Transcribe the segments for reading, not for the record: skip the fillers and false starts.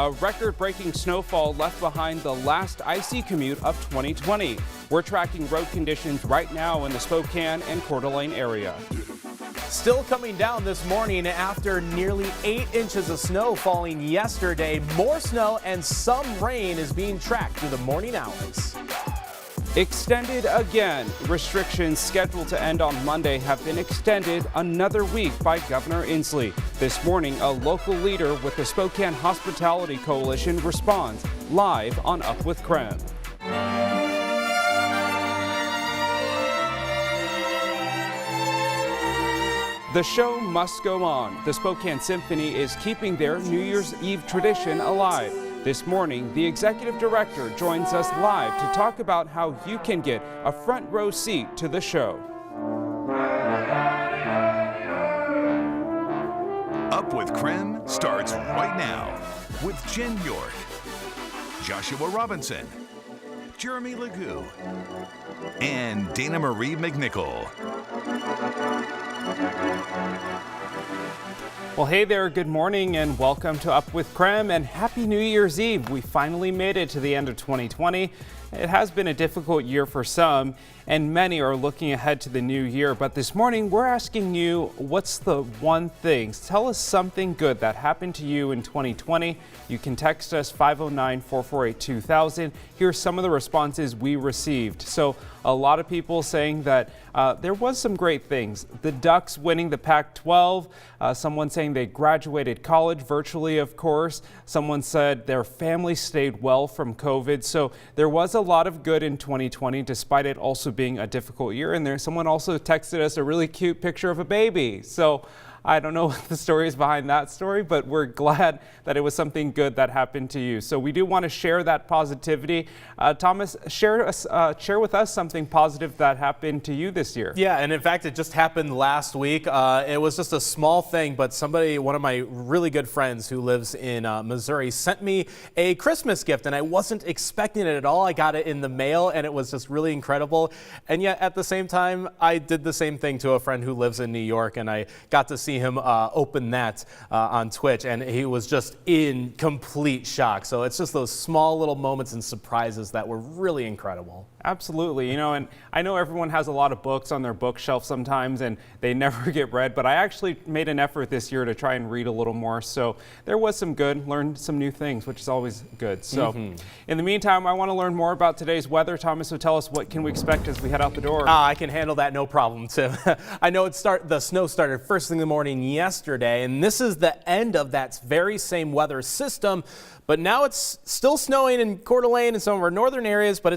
A record-breaking snowfall left behind the last icy commute of 2020. We're tracking road conditions right now in the Spokane and Coeur d'Alene area. Still coming down this morning after nearly 8 inches of snow falling yesterday. More snow and some rain is being tracked through the morning hours. Extended again. Restrictions scheduled to end on Monday have been extended another week by Governor Inslee. This morning, a local leader with the Spokane Hospitality Coalition responds live on Up with KREM. The show must go on. The Spokane Symphony is keeping their New Year's Eve tradition alive. This morning, the executive director joins us live to talk about how you can get a front row seat to the show. Up with KREM starts right now with Jen York, Joshua Robinson, Jeremy Legoo, and Dana Marie McNichol. Well, hey there, good morning and welcome to Up with KREM and Happy New Year's Eve. We finally made it to the end of 2020. It has been a difficult year for some, and many are looking ahead to the new year. But this morning, we're asking you, what's the one thing? Tell us something good that happened to you in 2020. You can text us 509-448-2000. Here's some of the responses we received. So a lot of people saying that there was some great things. The Ducks winning the Pac-12. Someone saying they graduated college virtually, of course. Someone said their family stayed well from COVID. So there was a lot of good in 2020, despite it also being a difficult year. And someone also texted us a really cute picture of a baby. So I don't know what the story is behind that story, but we're glad that it was something good that happened to you. So we do want to share that positivity. Thomas, share with us something positive that happened to you this year. Yeah, and in fact, it just happened last week. It was just a small thing, but one of my really good friends who lives in Missouri sent me a Christmas gift, and I wasn't expecting it at all. I got it in the mail, and it was just really incredible. And yet, at the same time, I did the same thing to a friend who lives in New York, and I got to see him open that on Twitch, and he was just in complete shock. So it's just those small little moments and surprises that were really incredible. Absolutely. And I know everyone has a lot of books on their bookshelf sometimes and they never get read, but I actually made an effort this year to try and read a little more. So there was some good, learned some new things, which is always good. So in the meantime, I want to learn more about today's weather. Thomas, so tell us, what can we expect as we head out the door? I can handle that, no problem, Tim. I know the snow started first thing in the morning yesterday, and this is the end of that very same weather system. But now it's still snowing in Coeur d'Alene and some of our northern areas, but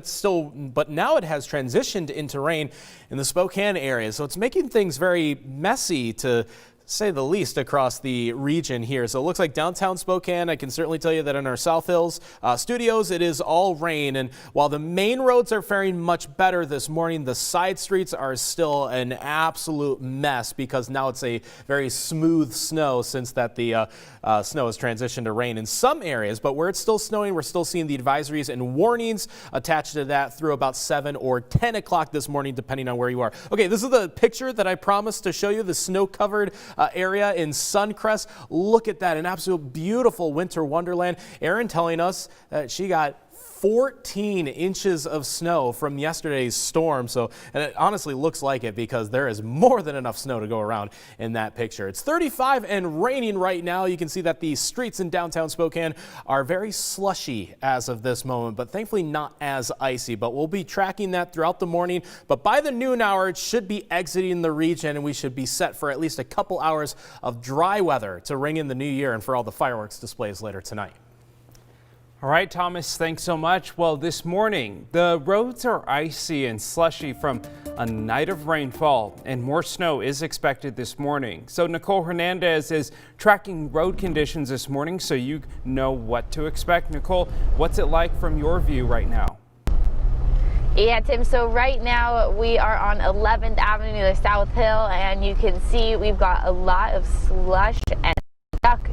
now it has transitioned into rain in the Spokane area. So it's making things very messy, to say the least, across the region here. So it looks like downtown Spokane, I can certainly tell you that in our South Hills studios, it is all rain. And while the main roads are faring much better this morning, the side streets are still an absolute mess because now it's a very smooth snow since that the snow has transitioned to rain in some areas. But where it's still snowing, we're still seeing the advisories and warnings attached to that through about 7 or 10 o'clock this morning, depending on where you are. Okay, this is the picture that I promised to show you, the snow-covered area in Suncrest. Look at that, an absolute beautiful winter wonderland. Erin telling us that she got 14 inches of snow from yesterday's storm. And it honestly looks like it because there is more than enough snow to go around in that picture. It's 35 and raining right now. You can see that the streets in downtown Spokane are very slushy as of this moment, but thankfully not as icy. But we'll be tracking that throughout the morning. But by the noon hour, it should be exiting the region, and we should be set for at least a couple hours of dry weather to ring in the new year and for all the fireworks displays later tonight. All right, Thomas, thanks so much. Well, this morning, the roads are icy and slushy from a night of rainfall, and more snow is expected this morning. So Nicole Hernandez is tracking road conditions this morning so you know what to expect. Nicole, what's it like from your view right now? Yeah, Tim, so right now we are on 11th Avenue to South Hill, and you can see we've got a lot of slush and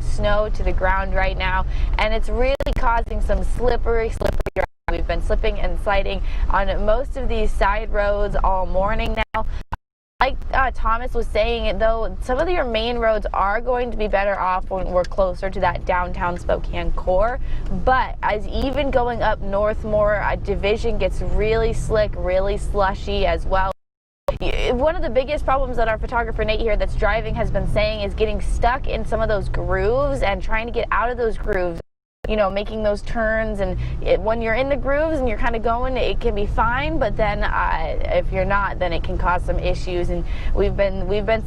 snow to the ground right now, and it's really causing some slippery ground. We've been slipping and sliding on most of these side roads all morning now. Like Thomas was saying, though, some of your main roads are going to be better off when we're closer to that downtown Spokane core. But as even going up north more, Division gets really slick, really slushy as well. One of the biggest problems that our photographer Nate here that's driving has been saying is getting stuck in some of those grooves and trying to get out of those grooves. You know, making those turns, and when you're in the grooves and you're kind of going, it can be fine, but then if you're not, then it can cause some issues. And we've been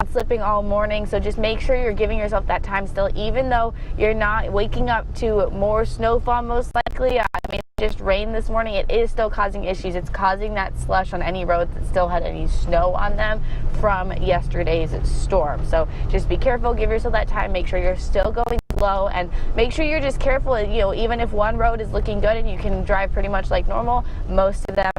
slipping all morning, so just make sure you're giving yourself that time still, even though you're not waking up to more snowfall most likely. I mean, it just rained this morning. It is still causing issues. It's causing that slush on any roads that still had any snow on them from yesterday's storm. So just be careful, give yourself that time, make sure you're still going slow, and make sure you're just careful. You know, even if one road is looking good and you can drive pretty much like normal, most of them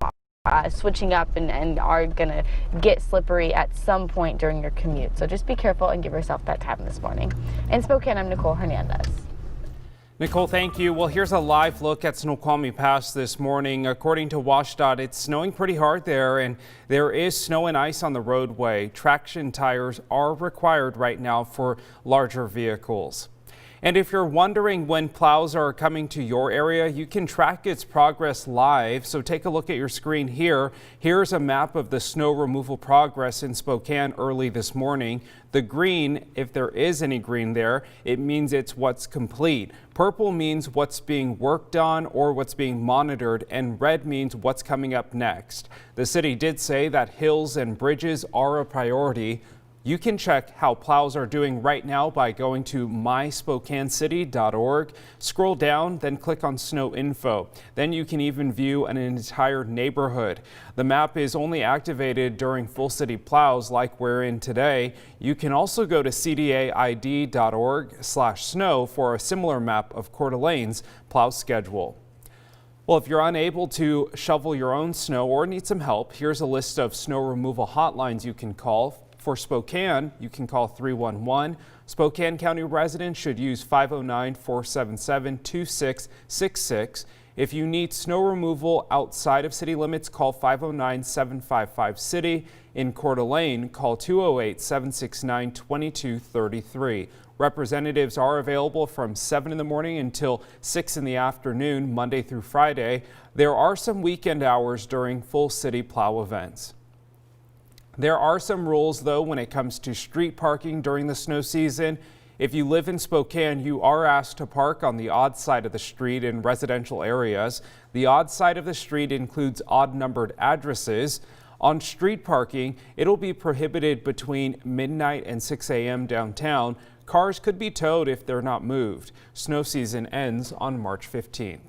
are switching up and are gonna get slippery at some point during your commute. So just be careful and give yourself that time this morning. In Spokane, I'm Nicole Hernandez. Nicole, thank you. Well, here's a live look at Snoqualmie Pass this morning. According to WashDOT, it's snowing pretty hard there, and there is snow and ice on the roadway. Traction tires are required right now for larger vehicles. And if you're wondering when plows are coming to your area, you can track its progress live. So take a look at your screen here. Here's a map of the snow removal progress in Spokane early this morning. The green, if there is any green there, it means it's what's complete. Purple means what's being worked on or what's being monitored, and red means what's coming up next. The city did say that hills and bridges are a priority. You can check how plows are doing right now by going to myspokanecity.org. Scroll down, then click on snow info. Then you can even view an entire neighborhood. The map is only activated during full city plows like we're in today. You can also go to cdaid.org/snow for a similar map of Coeur d'Alene's plow schedule. Well, if you're unable to shovel your own snow or need some help, here's a list of snow removal hotlines you can call. For Spokane, you can call 311. Spokane County residents should use 509-477-2666. If you need snow removal outside of city limits, call 509-755-CITY. In Coeur d'Alene, call 208-769-2233. Representatives are available from 7 in the morning until 6 in the afternoon, Monday through Friday. There are some weekend hours during full city plow events. There are some rules, though, when it comes to street parking during the snow season. If you live in Spokane, you are asked to park on the odd side of the street in residential areas. The odd side of the street includes odd-numbered addresses. On street parking, it'll be prohibited between midnight and 6 a.m. downtown. Cars could be towed if they're not moved. Snow season ends on March 15th.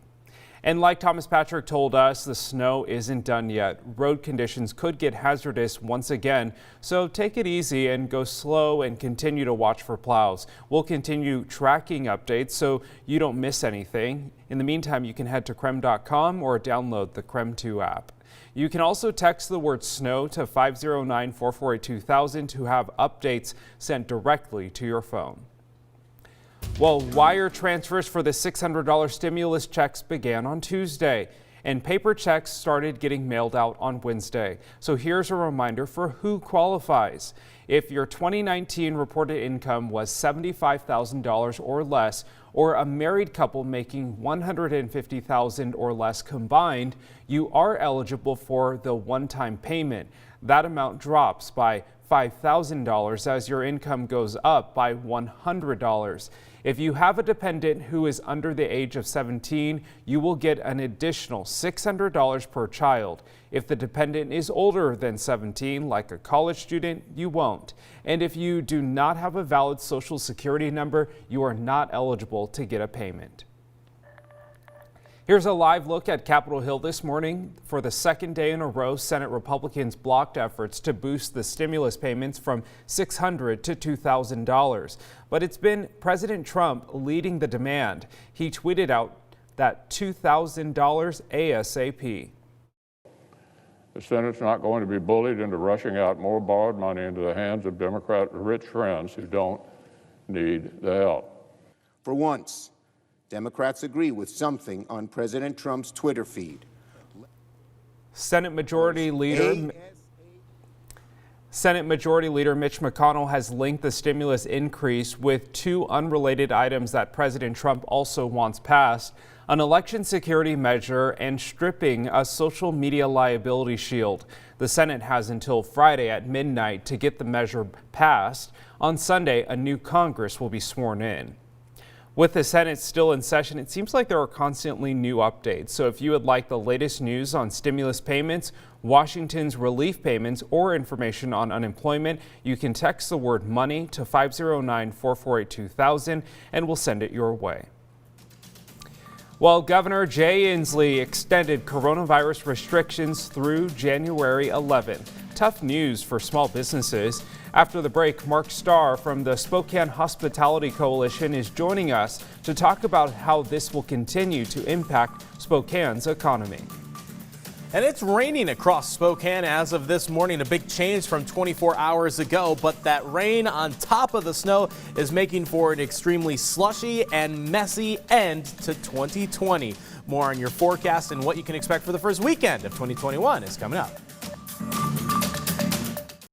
And like Thomas Patrick told us, the snow isn't done yet. Road conditions could get hazardous once again, so take it easy and go slow and continue to watch for plows. We'll continue tracking updates so you don't miss anything. In the meantime, you can head to KREM.com or download the KREM 2 app. You can also text the word snow to 509-448-2000 to have updates sent directly to your phone. Well, wire transfers for the $600 stimulus checks began on Tuesday, and paper checks started getting mailed out on Wednesday. So here's a reminder for who qualifies. If your 2019 reported income was $75,000 or less, or a married couple making $150,000 or less combined, you are eligible for the one-time payment. That amount drops by $5,000 as your income goes up by $100. If you have a dependent who is under the age of 17, you will get an additional $600 per child. If the dependent is older than 17, like a college student, you won't. And if you do not have a valid Social Security number, you are not eligible to get a payment. Here's a live look at Capitol Hill this morning. For the second day in a row, Senate Republicans blocked efforts to boost the stimulus payments from $600 to $2,000. But it's been President Trump leading the demand. He tweeted out that $2,000 ASAP. The Senate's not going to be bullied into rushing out more borrowed money into the hands of Democrat rich friends who don't need the help. For once, Democrats agree with something on President Trump's Twitter feed. Senate Majority Leader Senate Majority Leader Mitch McConnell has linked the stimulus increase with two unrelated items that President Trump also wants passed: an election security measure and stripping a social media liability shield. The Senate has until Friday at midnight to get the measure passed. On Sunday, a new Congress will be sworn in. With the Senate still in session, it seems like there are constantly new updates. So if you would like the latest news on stimulus payments, Washington's relief payments, or information on unemployment, you can text the word money to 509-448-2000 and we'll send it your way. Well, Governor Jay Inslee extended coronavirus restrictions through January 11th. Tough news for small businesses. After the break, Mark Starr from the Spokane Hospitality Coalition is joining us to talk about how this will continue to impact Spokane's economy. And it's raining across Spokane as of this morning, a big change from 24 hours ago, but that rain on top of the snow is making for an extremely slushy and messy end to 2020. More on your forecast and what you can expect for the first weekend of 2021 is coming up.